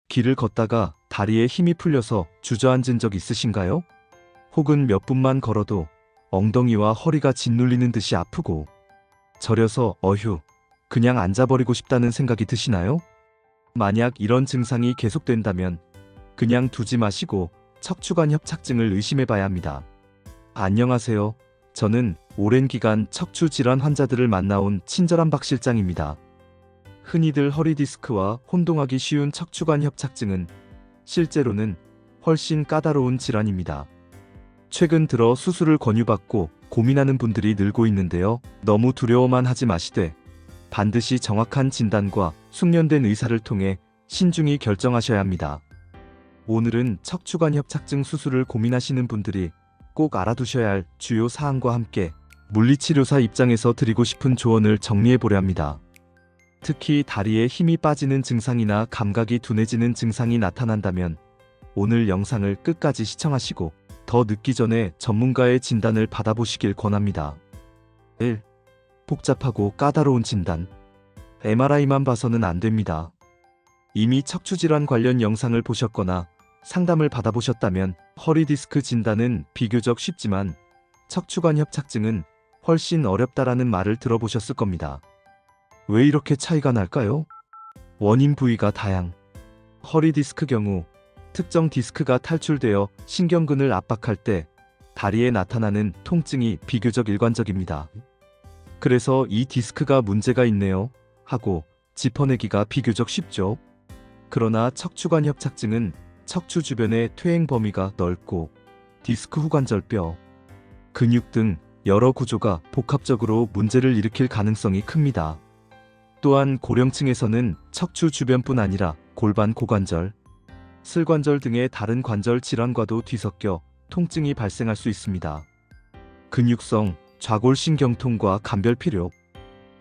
길을 걷다가 다리에 힘이 풀려서 주저앉은 적 있으신가요? 혹은 몇 분만 걸어도 엉덩이와 허리가 짓눌리는 듯이 아프고 저려서 어휴, 그냥 앉아버리고 싶다는 생각이 드시나요? 만약 이런 증상이 계속된다면 그냥 두지 마시고 척추관 협착증을 의심해봐야 합니다. 안녕하세요. 저는 오랜 기간 척추 질환 환자들을 만나온 친절한 박 실장입니다. 흔히들 허리 디스크와 혼동하기 쉬운 척추관 협착증은 실제로는 훨씬 까다로운 질환입니다. 최근 들어 수술을 권유받고 고민하는 분들이 늘고 있는데요. 너무 두려워만 하지 마시되 반드시 정확한 진단과 숙련된 의사를 통해 신중히 결정하셔야 합니다. 오늘은 척추관 협착증 수술을 고민하시는 분들이 꼭 알아두셔야 할 주요 사항과 함께 물리치료사 입장에서 드리고 싶은 조언을 정리해 보려 합니다. 특히 다리에 힘이 빠지는 증상이나 감각이 둔해지는 증상이 나타난다면 오늘 영상을 끝까지 시청하시고 더 늦기 전에 전문가의 진단을 받아보시길 권합니다. 1. 복잡하고 까다로운 진단. MRI만 봐서는 안 됩니다. 이미 척추질환 관련 영상을 보셨거나 상담을 받아보셨다면 허리 디스크 진단은 비교적 쉽지만 척추관 협착증은 훨씬 어렵다라는 말을 들어보셨을 겁니다. 왜 이렇게 차이가 날까요? 원인 부위가 다양. 허리 디스크 경우 특정 디스크가 탈출되어 신경근을 압박할 때 다리에 나타나는 통증이 비교적 일관적입니다. 그래서 이 디스크가 문제가 있네요 하고 짚어내기가 비교적 쉽죠. 그러나 척추관 협착증은 척추 주변의 퇴행 범위가 넓고 디스크 후관절뼈, 근육 등 여러 구조가 복합적으로 문제를 일으킬 가능성이 큽니다. 또한 고령층에서는 척추 주변뿐 아니라 골반 고관절, 슬관절 등의 다른 관절 질환과도 뒤섞여 통증이 발생할 수 있습니다. 근육성 좌골신경통과 간별피력.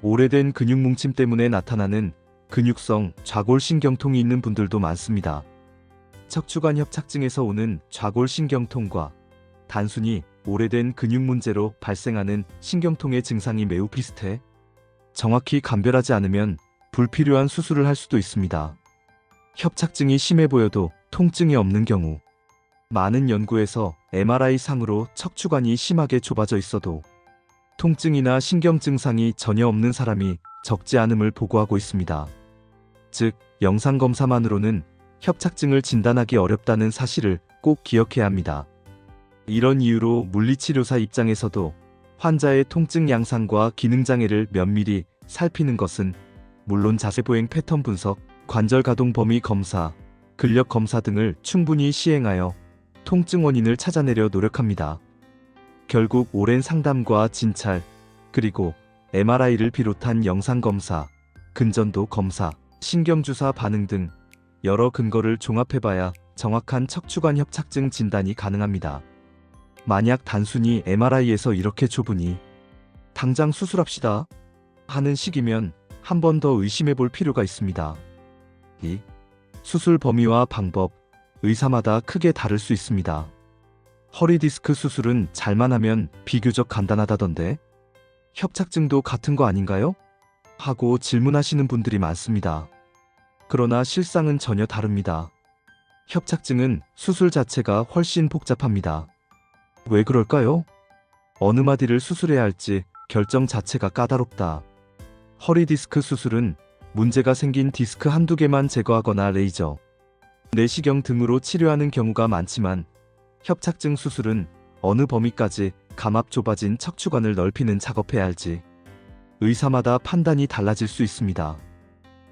오래된 근육 뭉침 때문에 나타나는 근육성 좌골신경통이 있는 분들도 많습니다. 척추관 협착증에서 오는 좌골신경통과 단순히 오래된 근육 문제로 발생하는 신경통의 증상이 매우 비슷해 정확히 감별하지 않으면 불필요한 수술을 할 수도 있습니다. 협착증이 심해 보여도 통증이 없는 경우. 많은 연구에서 MRI상으로 척추관이 심하게 좁아져 있어도 통증이나 신경 증상이 전혀 없는 사람이 적지 않음을 보고하고 있습니다. 즉, 영상검사만으로는 협착증을 진단하기 어렵다는 사실을 꼭 기억해야 합니다. 이런 이유로 물리치료사 입장에서도 환자의 통증 양상과 기능장애를 면밀히 살피는 것은 물론 자세보행 패턴 분석, 관절 가동 범위 검사, 근력 검사 등을 충분히 시행하여 통증 원인을 찾아내려 노력합니다. 결국 오랜 상담과 진찰, 그리고 MRI를 비롯한 영상검사, 근전도 검사, 신경주사 반응 등 여러 근거를 종합해봐야 정확한 척추관 협착증 진단이 가능합니다. 만약 단순히 MRI에서 이렇게 좁으니 당장 수술합시다 하는 식이면 한 번 더 의심해 볼 필요가 있습니다. 2. 수술 범위와 방법, 의사마다 크게 다를 수 있습니다. 허리 디스크 수술은 잘만 하면 비교적 간단하다던데 협착증도 같은 거 아닌가요? 하고 질문하시는 분들이 많습니다. 그러나 실상은 전혀 다릅니다. 협착증은 수술 자체가 훨씬 복잡합니다. 왜 그럴까요? 어느 마디를 수술해야 할지 결정 자체가 까다롭다. 허리 디스크 수술은 문제가 생긴 디스크 한두 개만 제거하거나 레이저, 내시경 등으로 치료하는 경우가 많지만 협착증 수술은 어느 범위까지 감압 좁아진 척추관을 넓히는 작업해야 할지 의사마다 판단이 달라질 수 있습니다.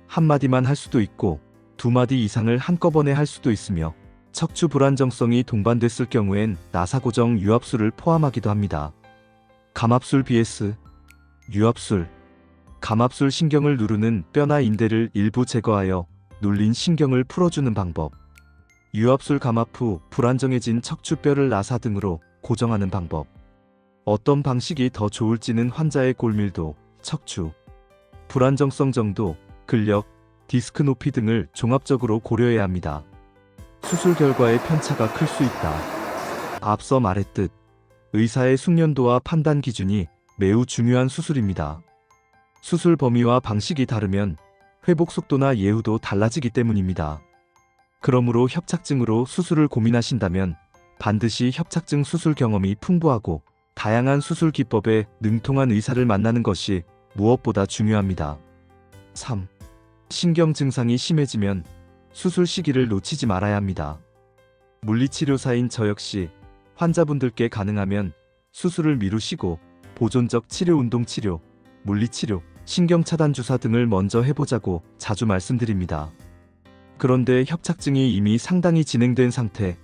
한마디만 할 수도 있고 두 마디 이상을 한꺼번에 할 수도 있으며 척추 불안정성이 동반됐을 경우엔 나사고정 유압술을 포함하기도 합니다. 감압술 vs 유압술. 감압술 신경을 누르는 뼈나 인대를 일부 제거하여 눌린 신경을 풀어주는 방법. 유압술 감압 후 불안정해진 척추뼈를 나사 등으로 고정하는 방법. 어떤 방식이 더 좋을지는 환자의 골밀도, 척추 불안정성 정도, 근력, 디스크 높이 등을 종합적으로 고려해야 합니다. 수술 결과의 편차가 클 수 있다. 앞서 말했듯 의사의 숙련도와 판단 기준이 매우 중요한 수술입니다. 수술 범위와 방식이 다르면 회복 속도나 예후도 달라지기 때문입니다. 그러므로 협착증으로 수술을 고민하신다면 반드시 협착증 수술 경험이 풍부하고 다양한 수술 기법에 능통한 의사를 만나는 것이 무엇보다 중요합니다. 3. 신경 증상이 심해지면 수술 시기를 놓치지 말아야 합니다. 물리치료사인 저 역시 환자분들께 가능하면 수술을 미루시고 보존적 치료, 운동치료, 물리치료, 신경차단 주사 등을 먼저 해보자고 자주 말씀드립니다. 그런데 협착증이 이미 상당히 진행된 상태,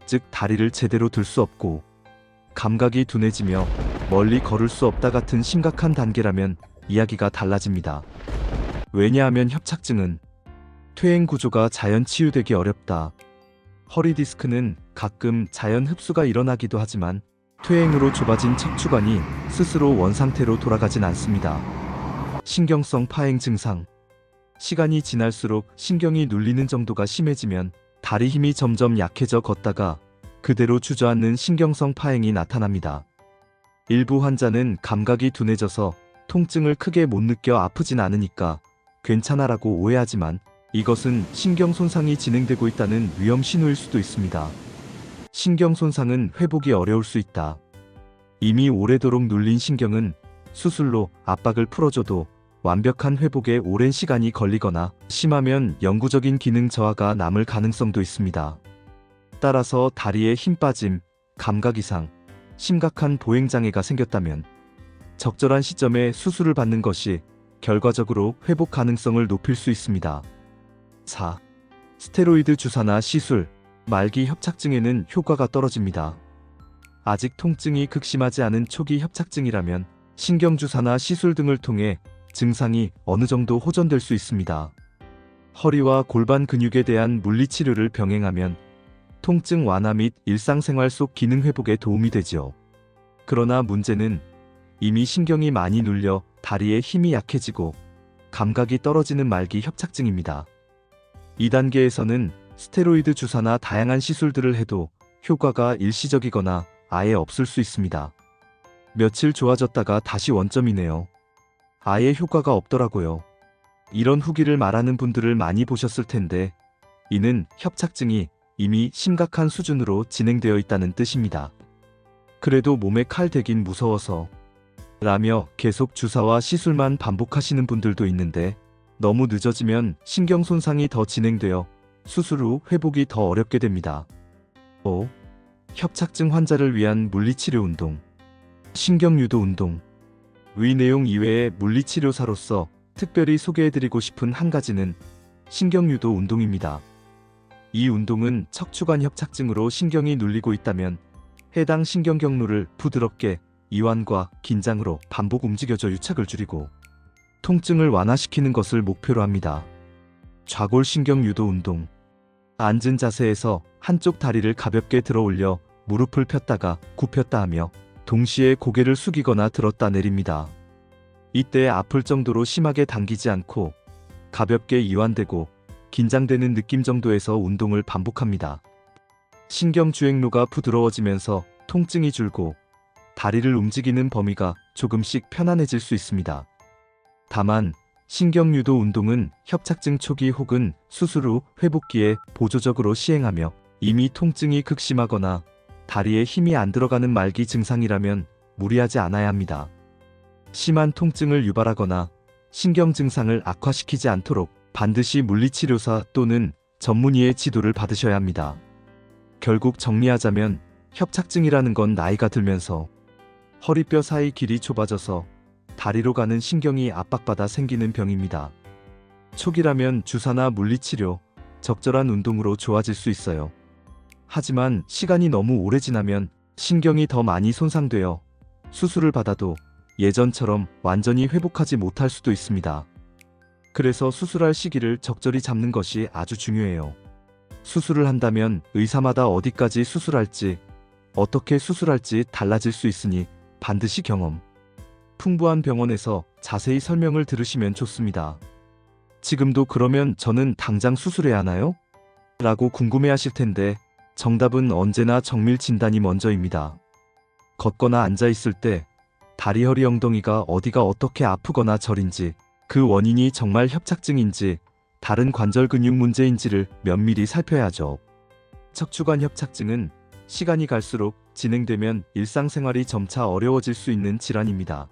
즉 다리를 제대로 들 수 없고 감각이 둔해지며 멀리 걸을 수 없다 같은 심각한 단계라면 이야기가 달라집니다. 왜냐하면 협착증은 퇴행 구조가 자연 치유되기 어렵다. 허리 디스크는 가끔 자연 흡수가 일어나기도 하지만 퇴행으로 좁아진 척추관이 스스로 원상태로 돌아가진 않습니다. 신경성 파행 증상. 시간이 지날수록 신경이 눌리는 정도가 심해지면 다리 힘이 점점 약해져 걷다가 그대로 주저앉는 신경성 파행이 나타납니다. 일부 환자는 감각이 둔해져서 통증을 크게 못 느껴 아프진 않으니까 괜찮아라고 오해하지만 이것은 신경 손상이 진행되고 있다는 위험 신호일 수도 있습니다. 신경 손상은 회복이 어려울 수 있다. 이미 오래도록 눌린 신경은 수술로 압박을 풀어줘도 완벽한 회복에 오랜 시간이 걸리거나 심하면 영구적인 기능 저하가 남을 가능성도 있습니다. 따라서 다리에 힘 빠짐, 감각 이상, 심각한 보행장애가 생겼다면 적절한 시점에 수술을 받는 것이 결과적으로 회복 가능성을 높일 수 있습니다. 4. 스테로이드 주사나 시술, 말기 협착증에는 효과가 떨어집니다. 아직 통증이 극심하지 않은 초기 협착증이라면 신경주사나 시술 등을 통해 증상이 어느 정도 호전될 수 있습니다. 허리와 골반 근육에 대한 물리치료를 병행하면 통증 완화 및 일상생활 속 기능 회복에 도움이 되죠. 그러나 문제는 이미 신경이 많이 눌려 다리에 힘이 약해지고 감각이 떨어지는 말기 협착증입니다. 2단계에서는 스테로이드 주사나 다양한 시술들을 해도 효과가 일시적이거나 아예 없을 수 있습니다. 며칠 좋아졌다가 다시 원점이네요. 아예 효과가 없더라고요. 이런 후기를 말하는 분들을 많이 보셨을 텐데 이는 협착증이 이미 심각한 수준으로 진행되어 있다는 뜻입니다. 그래도 몸에 칼 대긴 무서워서 라며 계속 주사와 시술만 반복하시는 분들도 있는데 너무 늦어지면 신경 손상이 더 진행되어 수술 후 회복이 더 어렵게 됩니다. 5. 협착증 환자를 위한 물리치료 운동. 신경유도 운동. 위 내용 이외에 물리치료사로서 특별히 소개해드리고 싶은 한 가지는 신경유도 운동입니다. 이 운동은 척추관 협착증으로 신경이 눌리고 있다면 해당 신경 경로를 부드럽게 이완과 긴장으로 반복 움직여줘 유착을 줄이고 통증을 완화시키는 것을 목표로 합니다. 좌골신경 유도 운동. 앉은 자세에서 한쪽 다리를 가볍게 들어 올려 무릎을 폈다가 굽혔다 하며 동시에 고개를 숙이거나 들었다 내립니다. 이때 아플 정도로 심하게 당기지 않고 가볍게 이완되고 긴장되는 느낌 정도에서 운동을 반복합니다. 신경 주행로가 부드러워지면서 통증이 줄고 다리를 움직이는 범위가 조금씩 편안해질 수 있습니다. 다만 신경유도 운동은 협착증 초기 혹은 수술 후 회복기에 보조적으로 시행하며 이미 통증이 극심하거나 다리에 힘이 안 들어가는 말기 증상이라면 무리하지 않아야 합니다. 심한 통증을 유발하거나 신경 증상을 악화시키지 않도록 반드시 물리치료사 또는 전문의의 지도를 받으셔야 합니다. 결국 정리하자면 협착증이라는 건 나이가 들면서 허리뼈 사이 길이 좁아져서 다리로 가는 신경이 압박받아 생기는 병입니다. 초기라면 주사나 물리치료, 적절한 운동으로 좋아질 수 있어요. 하지만 시간이 너무 오래 지나면 신경이 더 많이 손상되어 수술을 받아도 예전처럼 완전히 회복하지 못할 수도 있습니다. 그래서 수술할 시기를 적절히 잡는 것이 아주 중요해요. 수술을 한다면 의사마다 어디까지 수술할지, 어떻게 수술할지 달라질 수 있으니 반드시 경험 풍부한 병원에서 자세히 설명을 들으시면 좋습니다. 지금도 그러면 저는 당장 수술해야 하나요? 라고 궁금해하실 텐데 정답은 언제나 정밀 진단이 먼저입니다. 걷거나 앉아있을 때 다리, 허리, 엉덩이가 어디가 어떻게 아프거나 저린지, 그 원인이 정말 협착증인지 다른 관절 근육 문제인지를 면밀히 살펴야죠. 척추관 협착증은 시간이 갈수록 진행되면 일상생활이 점차 어려워질 수 있는 질환입니다.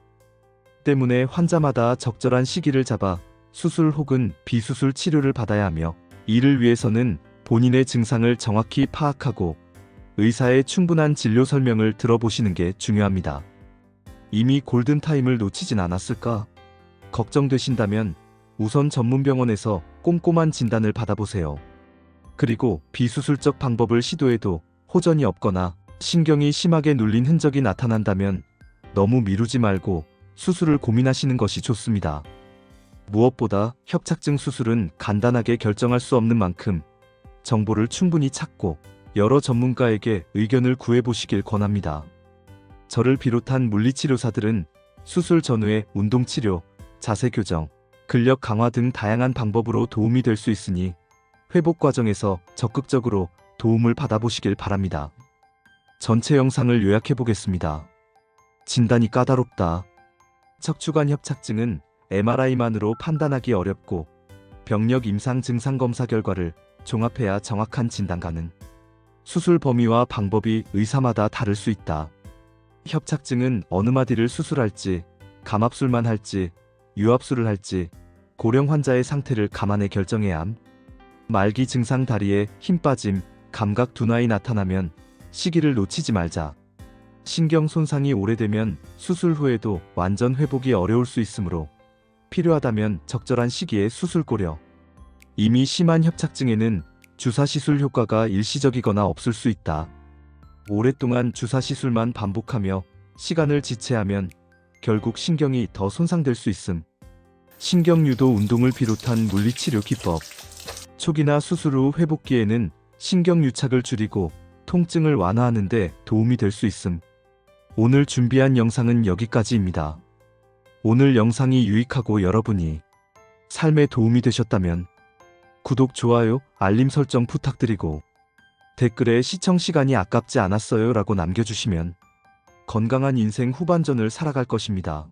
때문에 환자마다 적절한 시기를 잡아 수술 혹은 비수술 치료를 받아야 하며, 이를 위해서는 본인의 증상을 정확히 파악하고 의사의 충분한 진료 설명을 들어보시는 게 중요합니다. 이미 골든타임을 놓치진 않았을까? 걱정되신다면 우선 전문병원에서 꼼꼼한 진단을 받아보세요. 그리고 비수술적 방법을 시도해도 호전이 없거나 신경이 심하게 눌린 흔적이 나타난다면 너무 미루지 말고 수술을 고민하시는 것이 좋습니다. 무엇보다 협착증 수술은 간단하게 결정할 수 없는 만큼 정보를 충분히 찾고 여러 전문가에게 의견을 구해보시길 권합니다. 저를 비롯한 물리치료사들은 수술 전후의 운동치료, 자세 교정, 근력 강화 등 다양한 방법으로 도움이 될 수 있으니 회복 과정에서 적극적으로 도움을 받아보시길 바랍니다. 전체 영상을 요약해 보겠습니다. 진단이 까다롭다. 척추관 협착증은 MRI만으로 판단하기 어렵고 병력 임상 증상 검사 결과를 종합해야 정확한 진단 가능. 수술 범위와 방법이 의사마다 다를 수 있다. 협착증은 어느 마디를 수술할지, 감압술만 할지, 유압술을 할지 고령 환자의 상태를 감안해 결정해야 함. 말기 증상 다리에 힘 빠짐, 감각 둔화가 나타나면 시기를 놓치지 말자. 신경 손상이 오래되면 수술 후에도 완전 회복이 어려울 수 있으므로 필요하다면 적절한 시기에 수술 고려. 이미 심한 협착증에는 주사시술 효과가 일시적이거나 없을 수 있다. 오랫동안 주사시술만 반복하며 시간을 지체하면 결국 신경이 더 손상될 수 있음. 신경유도 운동을 비롯한 물리치료 기법. 초기나 수술 후 회복기에는 신경유착을 줄이고 통증을 완화하는 데 도움이 될 수 있음. 오늘 준비한 영상은 여기까지입니다. 오늘 영상이 유익하고 여러분이 삶에 도움이 되셨다면 구독, 좋아요, 알림 설정 부탁드리고 댓글에 시청 시간이 아깝지 않았어요 라고 남겨주시면 건강한 인생 후반전을 살아갈 것입니다.